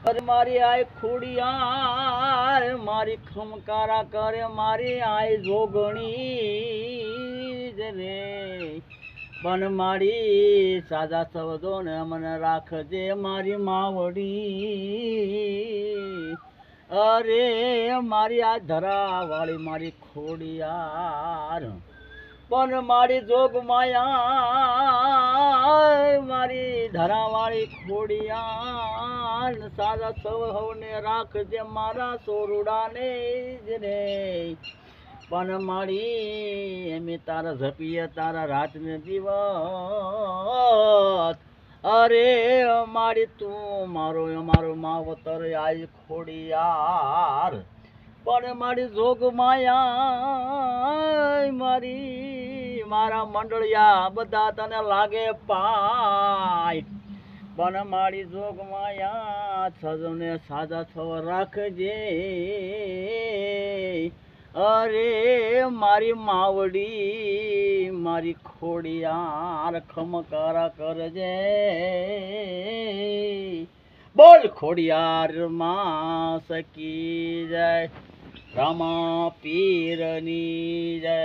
અરે મારી આય ખોડિયાર મારી ખમકારા કરે મારી આય જોગણી રે પણ મારી સાદા શબ્દો ને મને રાખજે મારી માવડી અરે મારી આ ધરા વાળી મારી ખોડિયાર પણ મારી જોગ માયા મારી ધરાવાળી ખોડિયાર સાદા સૌને રાખજે મારા સોરુડાને જ રે પણ મારી એમે તારા ઝપીએ તારા રાત ને દિવસ અરે મારી તું મારો અમારો માવતર આય ખોડિયાર પણ મારી જોગ માયા મારી મારા મંડળિયા બધા તને લાગે પાય પણ મારી જોગ માયા સજને સાદા થવ રાખજે અરે મારી માવડી મારી ખોડિયાર ખમકારા કરજે બોલ ખોડિયાર માં સકી જય રામા પીરની જય।